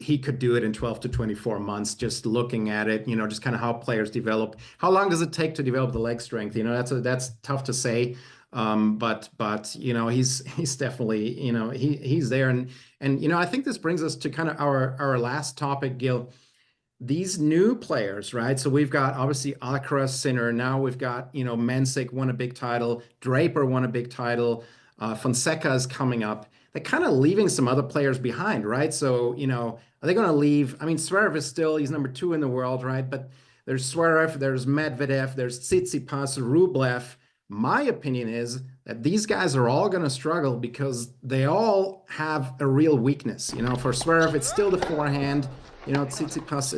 he could do it in 12 to 24 months, just looking at it, just kind of how players develop. How long does it take to develop the leg strength? That's tough to say. But he's definitely, he's there. And I think this brings us to kind of our last topic, Gil. These new players, right? So we've got obviously Alcaraz, Sinner. Now we've got, Mensik won a big title. Draper won a big title. Fonseca is coming up. They're kind of leaving some other players behind, right? So, are they going to leave? I mean, Zverev is still, he's number 2 in the world, right? But there's Zverev, there's Medvedev, there's Tsitsipas, Rublev. My opinion is that these guys are all going to struggle because they all have a real weakness. For Zverev, it's still the forehand. Tsitsipas,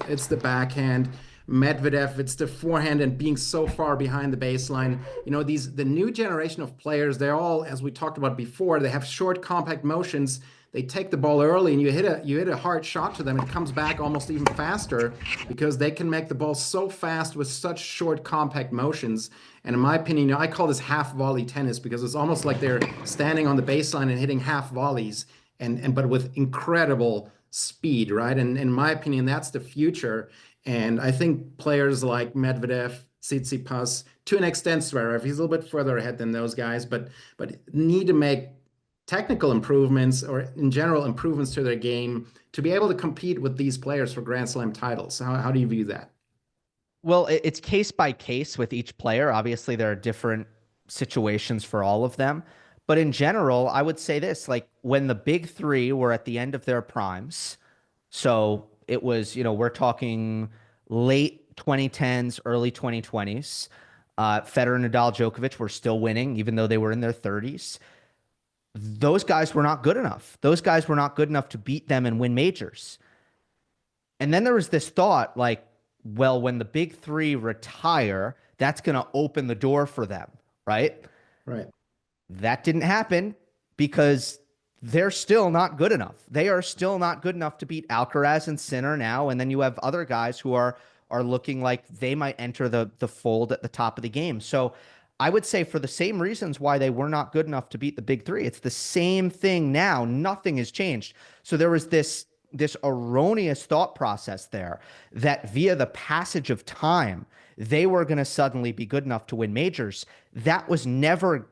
it's the backhand. Medvedev, it's the forehand and being so far behind the baseline. The new generation of players, they're all, as we talked about before, they have short, compact motions. They take the ball early, and you hit a hard shot to them. It comes back almost even faster because they can make the ball so fast with such short, compact motions. And in my opinion, I call this half volley tennis because it's almost like they're standing on the baseline and hitting half volleys, and but with incredible speed, right? And in my opinion, that's the future. And I think players like Medvedev, Tsitsipas, to an extent Zverev. He's a little bit further ahead than those guys, but need to make technical improvements or in general improvements to their game to be able to compete with these players for Grand Slam titles. How do you view that? Well, it's case by case with each player. Obviously, there are different situations for all of them. But in general, I would say this, like when the big three were at the end of their primes, so it was, we're talking late 2010s, early 2020s. Federer, Nadal, Djokovic were still winning, even though they were in their 30s. Those guys were not good enough. Those guys were not good enough to beat them and win majors. And then there was this thought like, well, when the big three retire, that's going to open the door for them, right? Right. That didn't happen because they're still not good enough. They are still not good enough to beat Alcaraz and Sinner now. And then you have other guys who are looking like they might enter the fold at the top of the game. So I would say for the same reasons why they were not good enough to beat the big three, it's the same thing now. Nothing has changed. So there was this erroneous thought process there that via the passage of time, they were going to suddenly be good enough to win majors. That was never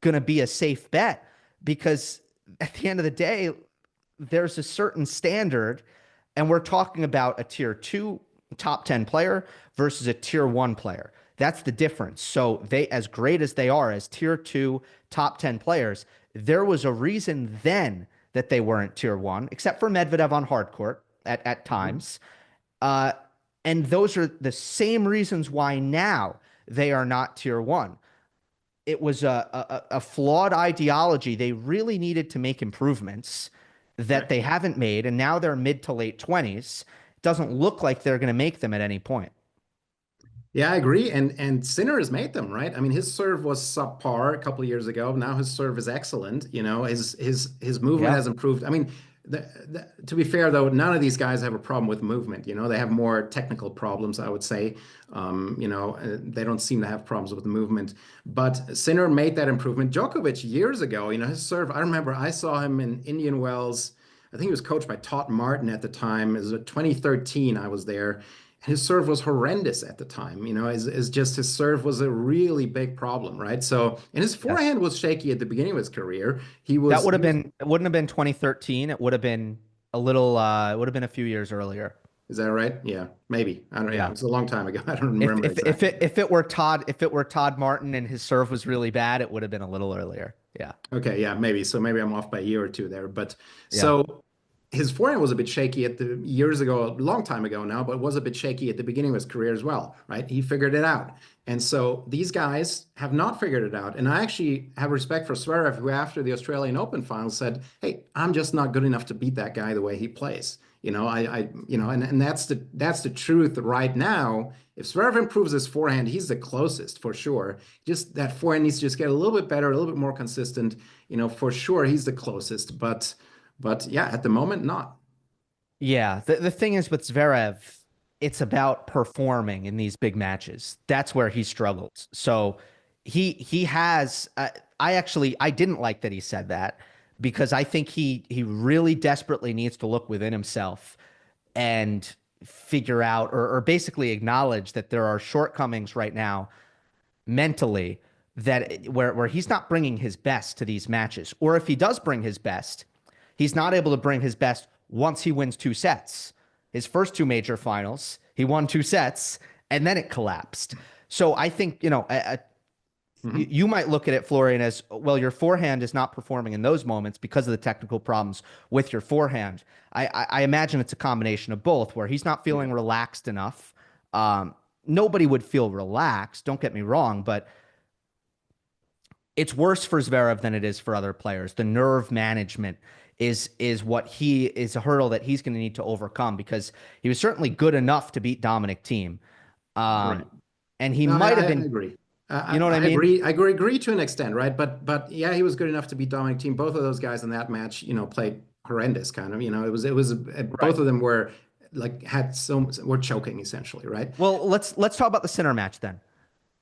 going to be a safe bet because at the end of the day, there's a certain standard, and we're talking about a tier two top 10 player versus a tier one player. That's the difference. So they, as great as they are as tier two top 10 players, there was a reason then that they weren't tier one, except for Medvedev on hard court at times. Uh, and those are the same reasons why now they are not tier one. It was a flawed ideology. They really needed to make improvements that Right. they haven't made, and now they're mid to late 20s. It doesn't look like they're going to make them at any point. Yeah, I agree. And Sinner has made them, right? I mean, his serve was subpar a couple of years ago. Now his serve is excellent. His movement Yeah. has improved. I mean, to be fair though, none of these guys have a problem with movement. They have more technical problems, I would say. They don't seem to have problems with movement. But Sinner made that improvement. Djokovic years ago, his serve. I remember I saw him in Indian Wells. I think he was coached by Todd Martin at the time. It was 2013. I was there. His serve was horrendous at the time. Is just his serve was a really big problem, right? So, and his Yes. forehand was shaky at the beginning of his career. He That was, would he have was, been, it wouldn't have been 2013. It would have been a little, it would have been a few years earlier. is that right? Yeah, maybe. I don't know. Yeah, it Yeah. was a long time ago. I don't If remember if if exactly. it if it were Todd Martin and his serve was really bad, it would have been a little earlier. Yeah. Okay, yeah, maybe. So maybe I'm off by a year or two there. But Yeah. so his forehand was a bit shaky at the years ago, a long time ago now, but was a bit shaky at the beginning of his career as well, right? He figured it out. And so these guys have not figured it out. And I actually have respect for Zverev, who after the Australian Open final said, "Hey, I'm just not good enough to beat that guy the way he plays." And that's the truth right now. If Zverev improves his forehand, he's the closest for sure. Just that forehand needs to just get a little bit better, a little bit more consistent. For sure he's the closest, but yeah, at the moment, not. Yeah. The thing is with Zverev, it's about performing in these big matches. That's where he struggles. So he has I didn't like that he said that because I think he really desperately needs to look within himself and figure out or basically acknowledge that there are shortcomings right now mentally that where he's not bringing his best to these matches. Or if he does bring his best, he's not able to bring his best once he wins two sets. His first two major finals, he won two sets and then it collapsed. So I think, Mhm. you might look at it, Florian, as well, your forehand is not performing in those moments because of the technical problems with your forehand. I imagine it's a combination of both, where he's not Yeah. feeling relaxed enough. Um, Nobody would feel relaxed, don't get me wrong, but it's worse for Zverev than it is for other players. The nerve management is what he is a hurdle that he's going to need to overcome because he was certainly good enough to beat Dominic Thiem. Right. Um, and he No, might have I been, agree. you know what I I mean? agree. I agree to an extent, right? But yeah, he was good enough to beat Dominic Thiem. Both of those guys in that match, played horrendous kind of. It was Right. both of them were like had so were choking essentially, right? Well, let's talk about the Sinner match then.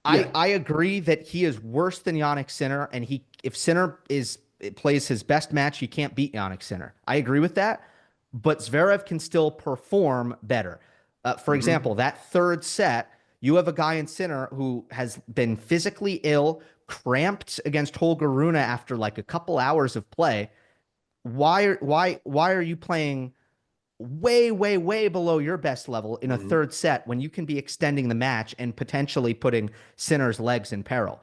I Yeah. I agree that he is worse than Yannick Sinner, and he if Sinner plays his best match, he can't beat Yannick Sinner. I agree with that, but Zverev can still perform better. For Hmm. example, that third set, You have a guy in center who has been physically ill, cramped against Holger Rune after like a couple hours of play. Why are you playing way, way, way below your best level in a Mhm. third set when you can be extending the match and potentially putting Sinner's legs in peril?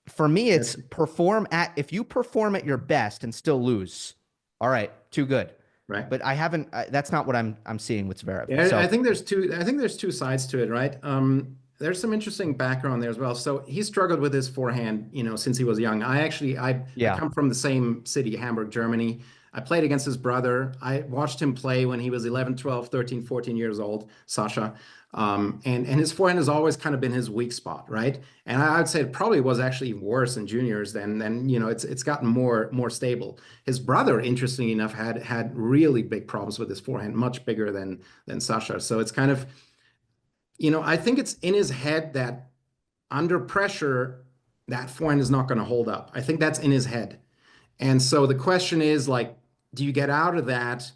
For me, it's That's perform at if you perform at your best and still lose, all right, too good. right. But I haven't. That's not what I'm seeing with Zverev. Yeah, I So think there's two. I think there's two sides to it, right? There's some interesting background there as well. So he struggled with his forehand, since he was young. I yeah, come from the same city, Hamburg, Germany. I played against his brother. I watched him play when he was 11, 12, 13, 14 years old, Sasha. And his forehand has always kind of been his weak spot, right? And I would say it probably was actually worse in juniors than it's gotten more stable. His brother, interestingly enough, had really big problems with his forehand, much bigger than Sasha. So it's kind of, I think it's in his head that under pressure, that forehand is not going to hold up. I think that's in his head. And so the question is like, do you get out of that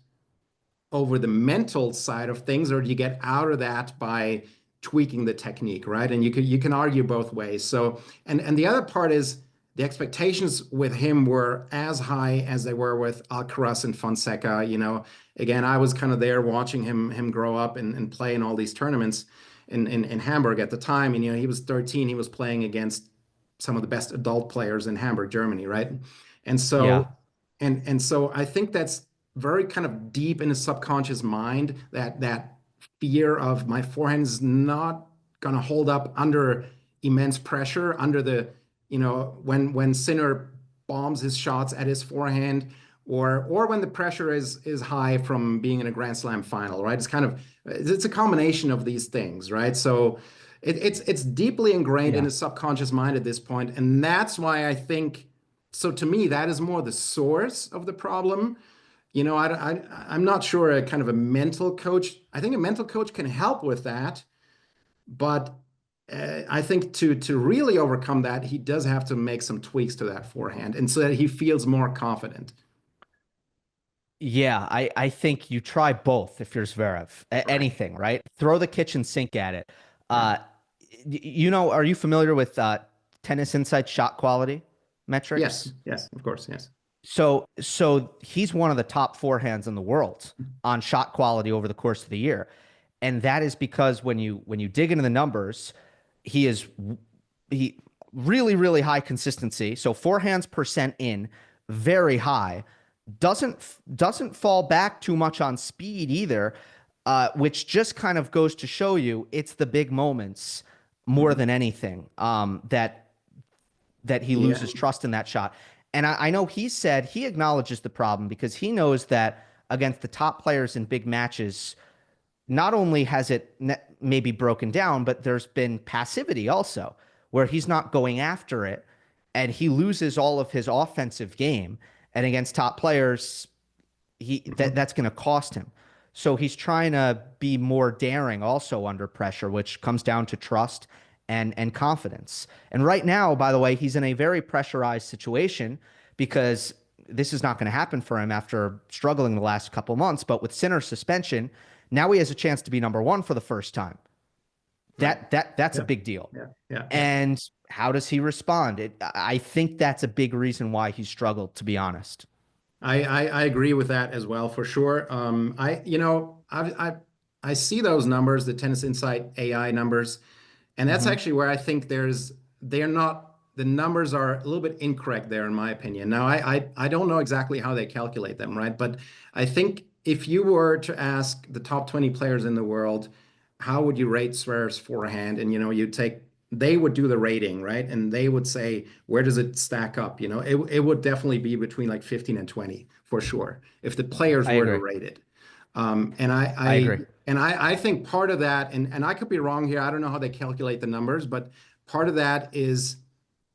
over the mental side of things, or do you get out of that by tweaking the technique, right? And you can argue both ways. So, and the other part is the expectations with him were as high as they were with Alcaraz and Fonseca. Again, I was kind of there watching him grow up and play in all these tournaments in Hamburg at the time. And he was 13, he was playing against some of the best adult players in Hamburg, Germany, right? And yeah, so and so I think that's very kind of deep in his subconscious mind, that fear of my forehand is not going to hold up under immense pressure, under when Sinner bombs his shots at his forehand, or when the pressure is high from being in a Grand Slam final, right? It's a combination of these things, right? So it's deeply ingrained in yeah. his subconscious mind at this point, and that's why I think. So to me, that is more the source of the problem. I'm not sure a kind of a mental coach. I think a mental coach can help with that, but I think to really overcome that, he does have to make some tweaks to that forehand, and so that he feels more confident. Yeah, I think you try both if you're Zverev. Right. Anything, right? Throw the kitchen sink at it. Right. Uh, are you familiar with Tennis Insight shot quality Yes. metrics? Yes. Of course. Yes. So he's one of the top forehands in the world on shot quality over the course of the year. And that is because when you dig into the numbers, he is he really, really high consistency. So forehands percent in, very high. Doesn't fall back too much on speed either, which just kind of goes to show you it's the big moments more Mhm. than anything that he Yeah. loses trust in that shot. And I know he said he acknowledges the problem because he knows that against the top players in big matches, not only has it maybe broken down, but there's been passivity also, where he's not going after it and he loses all of his offensive game. And against top players, Mhm. that's going to cost him. So he's trying to be more daring also under pressure, which comes down to trust and confidence. And right now, by the way, he's in a very pressurized situation because this is not going to happen for him after struggling the last couple months. But with Sinner's suspension, now he has a chance to be number one for the first time. Right. That's a Yeah. big deal. Yeah. Yeah. Yeah. And how does he respond? I think that's a big reason why he struggled, to be honest. I agree with that as well, for sure. I see those numbers, the Tennis Insight AI numbers, and that's Hmm. actually where I think they're not, the numbers are a little bit incorrect there, in my opinion. Now, I don't know exactly how they calculate them, right? But I think if you were to ask the top 20 players in the world, how would you rate Zverev's forehand? And they would do the rating, right? And they would say, where does it stack up? It would definitely be between like 15 and 20 for sure, if the players I were to agree. rate it. And I, I agree. I think part of that, and I could be wrong here, I don't know how they calculate the numbers, but part of that is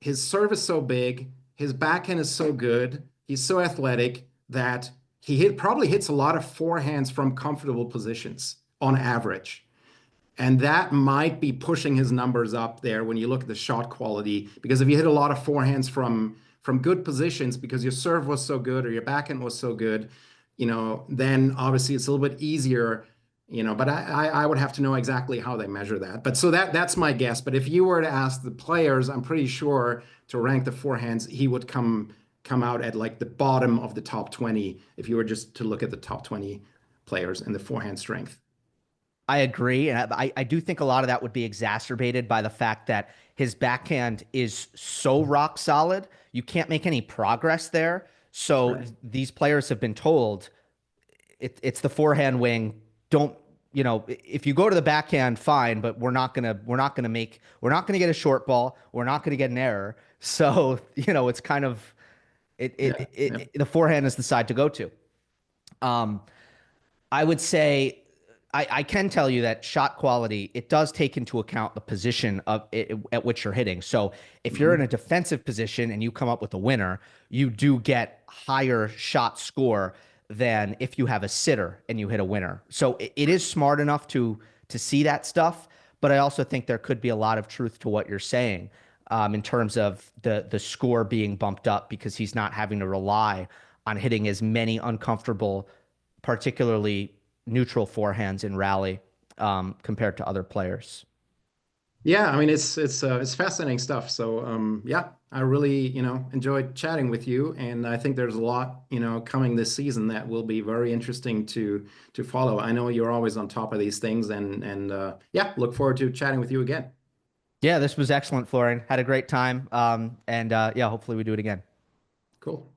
his serve is so big, his backhand is so good, he's so athletic that probably hits a lot of forehands from comfortable positions on average. And that might be pushing his numbers up there when you look at the shot quality. Because if you hit a lot of forehands from good positions because your serve was so good or your backhand was so good, then obviously it's a little bit easier, But I would have to know exactly how they measure that. But so that's my guess. But if you were to ask the players, I'm pretty sure to rank the forehands, he would come out at like the bottom of the top 20 if you were just to look at the top 20 players and the forehand strength. I agree. And I do think a lot of that would be exacerbated by the fact that his backhand is so rock solid. You can't make any progress there. So Right. these players have been told it's the forehand wing. Don't, if you go to the backhand, fine, but we're not gonna get a short ball. We're not gonna get an error. So, it's kind of Yeah. Yeah. the forehand is the side to go to. Um, I would say I can tell you that shot quality, it does take into account the position of it, at which you're hitting. So if you're in a Hmm. defensive position and you come up with a winner, you do get higher shot score than if you have a sitter and you hit a winner. So it is smart enough to see that stuff, but I also think there could be a lot of truth to what you're saying, in terms of the score being bumped up because he's not having to rely on hitting as many uncomfortable, particularly neutral forehands in rally, compared to other players. Yeah, I mean it's fascinating stuff. So yeah, I really, enjoyed chatting with you, and I think there's a lot, coming this season that will be very interesting to follow. I know you're always on top of these things, and yeah, look forward to chatting with you again. Yeah, this was excellent, Florian. Had a great time. And yeah, hopefully we do it again. Cool.